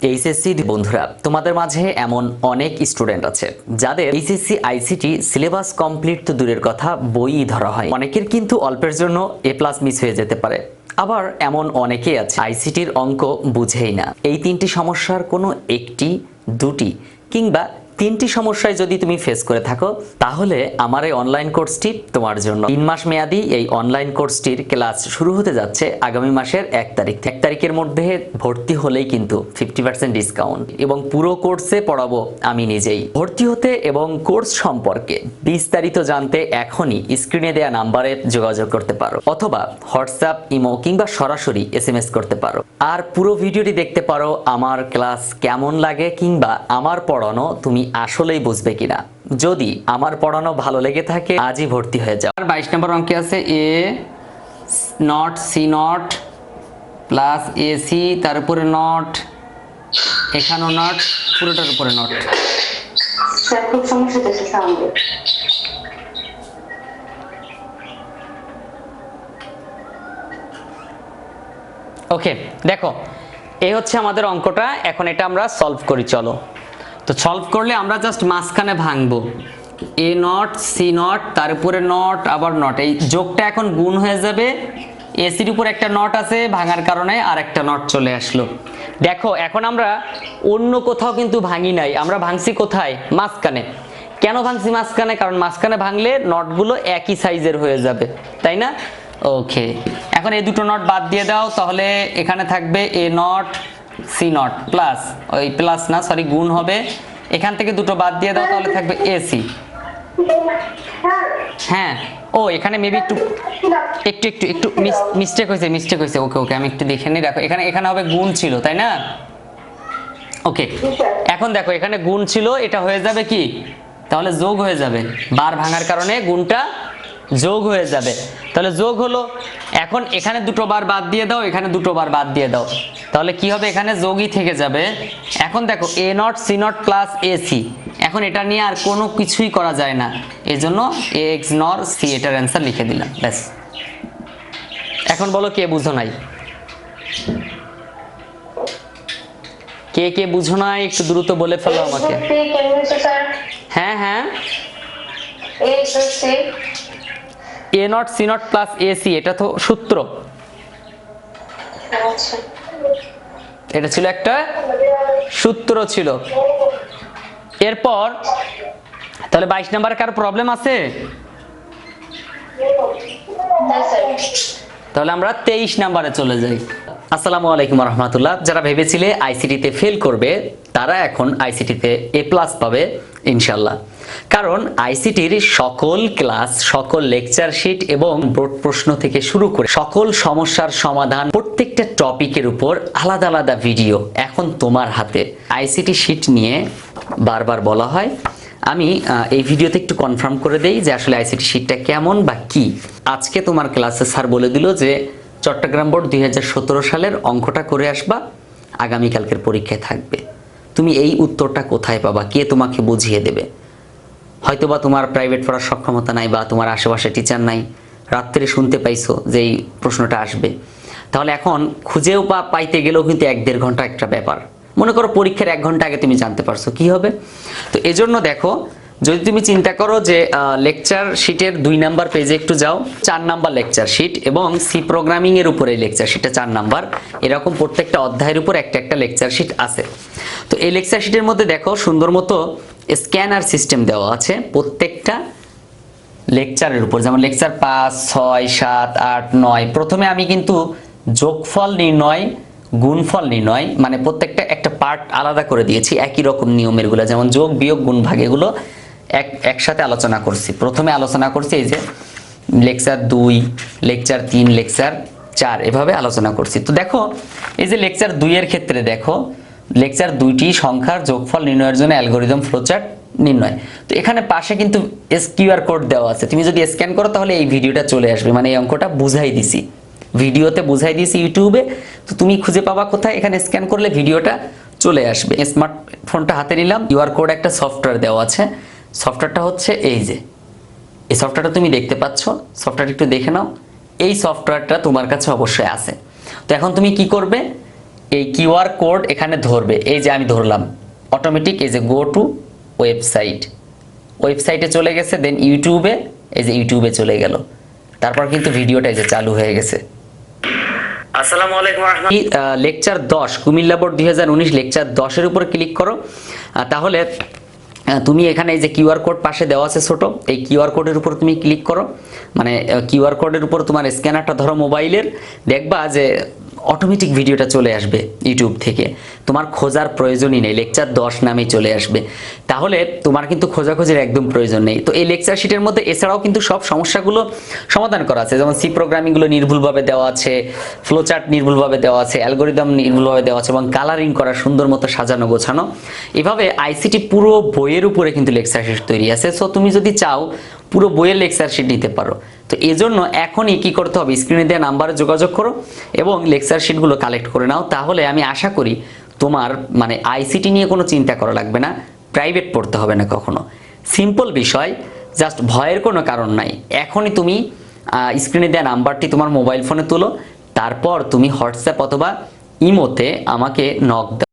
HSC বন্ধুরা, তোমাদের মাঝে এমন অনেক স্টুডেন্ট আছে যাদের এইচএসসি আইসিটি সিলেবাস কমপ্লিট তো দূরের কথা, বইই ধরা হয়। অনেকের কিন্তু অল্পের জন্য A+ মিস হয়ে যেতে পারে, আবার এমন অনেকেই আছে আইসিটির অঙ্ক বুঝেই না। এই তিনটি সমস্যার কোনো একটি, দুটি কিংবা তিনটি সমস্যায় যদি তুমি ফেস করে থাকো, তাহলে আমার এই অনলাইন কোর্সটি তোমার জন্য। 3 মাস মেয়াদী এই অনলাইন কোর্সটির ক্লাস শুরু হতে যাচ্ছে আগামী মাসের 1 তারিখ। 1 তারিখের মধ্যে ভর্তি হলেই কিন্তু 50% ডিসকাউন্ট, এবং পুরো কোর্সে পড়াবো আমি নিজেই। ভর্তি হতে এবং কোর্স সম্পর্কে বিস্তারিত জানতে এখনই স্ক্রিনে দেওয়া নাম্বারে যোগাযোগ করতে পারো, অথবা হোয়াটসঅ্যাপ, ইমো কিংবা সরাসরি SMS করতে পারো। আর পুরো ভিডিওটি দেখতে পারো আমার ক্লাস কেমন লাগে কিংবা আমার পড়ানো তুমি আসলেই বুঝবে কিনা। যদি আমার পড়ানো ভালো লেগে থাকে আজই ভর্তি হয়ে যাও। 22 নম্বর অঙ্কে আছে A0 C0 প্লাস AC, তার উপরে নট, এখানেও নট, পুরোটার উপরে নট। স্যার খুব সমস্যা হচ্ছে সাউন্ডে। ওকে, দেখো এই হচ্ছে আমাদের অঙ্কটা। এখন এটা আমরা সলভ করি, চলো। তো সলভ করলে আমরা জাস্ট মাঝখানে ভাঙবো। A0 C0 তার উপরে নট, আবার নট, এই যোগটা এখন গুণ হয়ে যাবে। এসির উপর একটা নট আছে, ভাঙার কারণে আর একটা নট চলে আসলো। দেখো এখন আমরা অন্য কোথাও কিন্তু ভাঙি নাই, আমরা ভাঙছি কোথায়? মাঝখানে। কেন ভাঙছি মাঝখানে? কারণ মাঝখানে ভাঙলে নটগুলো একই সাইজের হয়ে যাবে, তাই না? ওকে, এখন এই দুটো নট বাদ দিয়ে দাও, তাহলে এখানে থাকবে A0 C0 প্লাস, ওই প্লাস না সরি গুণ হবে, এখান থেকে দুটো বাদ দিয়ে দাও, তাহলে থাকবে AC। হ্যাঁ, ও এখানে মেবি একটু মিস্টেক হয়েছে। ওকে আমি একটু দেখে নিই। দেখো এখানে হবে গুণ ছিল, তাই না? ওকে, এখন দেখো এখানে গুণ ছিল, এটা হয়ে যাবে কি? তাহলে যোগ হয়ে যাবে, বার ভাঙার কারণে গুণটা যোগ হয়ে যাবে। তাহলে যোগ হলো। এখন এখানে দুটো বার বাদ দিয়ে দাও, এখানে দুটো বার বাদ দিয়ে দাও, তাহলে কি হবে? এখানে যোগই থেকে যাবে। এখন দেখো A0 C0 প্লাস AC, এখন এটা নিয়ে আর কোনো কিছুই করা যায় না, এজন্য AX নর C এটার অ্যান্সার লিখে দিলাম, ব্যাস। এখন বলো কে বুঝো নাই? কে বুঝো নাই একটু দ্রুত বলে ফেলো আমাকে। হ্যাঁ A0 C0 প্লাস AC, এটা তো সূত্র। এটা ছিল একটা সূত্র ছিল। এরপর তাহলে 22 নাম্বার কার প্রবলেম আছে? তাহলে আমরা 23 নাম্বারে চলে যাই। আসসালামু আলাইকুম রহমতুল্লাহ। যারা ভেবেছিলে আইসিটিতে ফেল করবে, তারা এখন আইসিটিতে A+ পাবে ইনশাল্লাহ। কারণ আইসিটির সকল ক্লাস, সকল লেকচার শিট এবং বোর্ড প্রশ্ন থেকে শুরু করে সকল সমস্যার সমাধান, প্রত্যেকটা টপিকের উপর আলাদা আলাদা ভিডিও এখন তোমার হাতে। আইসিটি শিট নিয়ে বারবার বলা হয়, আমি এই ভিডিওতে একটু কনফার্ম করে দেই যে আসলে আইসিটি শিটটা কেমন বা কি। আজকে তোমার ক্লাসে স্যার বলে দিল যে চট্টগ্রাম বোর্ড 2017 সালের অঙ্কটা করে আসবা, আগামীকালকের পরীক্ষায় থাকবে। তুমি এই উত্তরটা কোথায় পাবা? কে তোমাকে বুঝিয়ে দেবে? হয়তোবা তোমার প্রাইভেট পড়ার সক্ষমতা নাই, বা তোমার আশেপাশে টিচার নাই, রাত্রে শুনতে পাইছো যে এই প্রশ্নটা আসবে। তাহলে এখন খুঁজেও পাইতে গেলেও কিন্তু 1-1.5 ঘন্টা একটা ব্যাপার। মনে করো পরীক্ষার 1 ঘন্টা আগে তুমি জানতে পারছো, কি হবে? তো এজন্য দেখো, যদি তুমি চিন্তা করো যে লেকচার শিটের 2 নাম্বার পেজে একটু যাও, 4 নাম্বার লেকচার শিট এবং সি প্রোগ্রামিং এর উপরে লেকচার শিটটা 4 নাম্বার, এরকম প্রত্যেকটা অধ্যায়ের উপর একটা লেকচার শিট আছে। তো এই লেকচার শিটের মধ্যে দেখো সুন্দর মতো স্ক্যানার সিস্টেম দেওয়া আছে প্রত্যেকটা লেকচারের উপর। যেমন লেকচার 5, 6, 7, 8, 9, প্রথমে আমি কিন্তু যোগফল নির্ণয়, গুণফল নির্ণয়, মানে প্রত্যেকটা একটা পার্ট আলাদা করে দিয়েছি, একই রকম নিয়মের গুলো, যেমন যোগ বিয়োগ গুণ ভাগ, এগুলো একসাথে আলোচনা করছি। প্রথমে আলোচনা করছি এই যে লেকচার 2, লেকচার 3, লেকচার 4, এভাবে আলোচনা করছি। তো দেখো এই যে লেকচার 2 এর ক্ষেত্রে দেখো, লেকচার 2টি সংখ্যার যোগফল নির্ণয়ের জন্য অ্যালগরিদম ফ্লোচার্ট নির্ণয়। তো এখানে পাশে কিন্তু QR কোড দেওয়া আছে, তুমি যদি স্ক্যান করো তাহলে এই ভিডিওটা চলে আসবে, মানে এই অঙ্কটা বুঝাই দিছি, ভিডিওতে বুঝাই দিয়েছি ইউটিউবে। তো তুমি খুঁজে পাবা কোথায়? এখানে স্ক্যান করলে ভিডিওটা চলে আসবে। স্মার্টফোনটা হাতে নিলাম, QR কোড একটা সফটওয়্যার দেওয়া আছে, সফটওয়্যারটা হচ্ছে এই যে, এই সফটওয়্যারটা তুমি দেখতে পাচ্ছ, সফটওয়্যারটা একটু দেখে নাও। এই সফটওয়্যারটা তোমার কাছে অবশ্যই আছে। তো এখন তুমি কি করবে? এই কিউআর কোড এখানে ধরবে, এই যে আমি ধরলাম অটোমেটিক, এই যে গো টু ওয়েবসাইটে চলে গেছে, দেন ইউটিউবে, এই যে ইউটিউবে চলে গেল, তারপর কিন্তু ভিডিওটা এই যে চালু হয়ে গেছে। আসসালামু আলাইকুম লেকচার 10 কুমিল্লা বোর্ড 2019 লেকচার 10 এর উপর ক্লিক করো। তাহলে তুমি এখানে এই যে কিউআর কোড পাশে দেওয়া আছে ছোট, এই কিউআর কোডের উপর তুমি ক্লিক করো, মানে কিউআর কোডের উপর তোমার স্ক্যানারটা ধরো মোবাইলের, দেখবা যে অটোমেটিক ভিডিওটা চলে আসবে ইউটিউব থেকে, তোমার খোঁজার প্রয়োজনই নেই, লেকচার 10 নামেই চলে আসবে। তাহলে তোমার কিন্তু খোঁজাখুঁজির একদম প্রয়োজন নেই। তো এই লেকচার শিটের মধ্যে এছাড়াও কিন্তু সব সমস্যাগুলো সমাধান করা আছে, যেমন সি প্রোগ্রামিংগুলো নির্ভুলভাবে দেওয়া আছে, ফ্লোচার্ট নির্ভুলভাবে দেওয়া আছে, অ্যালগোরিদম নির্ভুলভাবে দেওয়া আছে, এবং কালারিং করা সুন্দর মতো সাজানো গোছানো। এভাবে আইসিটি পুরো বইয়ের উপরে কিন্তু লেকচার শিট তৈরি আছে। সো তুমি যদি চাও পুরো বইয়ের লেকচার শিট নিতে পারো। তো এজন্য এখনই কি করতে হবে, স্ক্রিনে দেওয়া নাম্বারে যোগাযোগ করো এবং লেকচার শিটগুলো কালেক্ট করে নাও। তাহলে আমি আশা করি তোমার মানে আইসিটি নিয়ে কোনো চিন্তা করা লাগবে না, প্রাইভেট পড়তে হবে না কখনো। সিম্পল বিষয়, জাস্ট ভয়ের কোনো কারণ নাই। এখনই তুমি স্ক্রিনে দেওয়া নাম্বারটি তোমার মোবাইল ফোনে তুলো, তারপর তুমি হোয়াটসঅ্যাপ অথবা ইমোতে আমাকে নক দাও।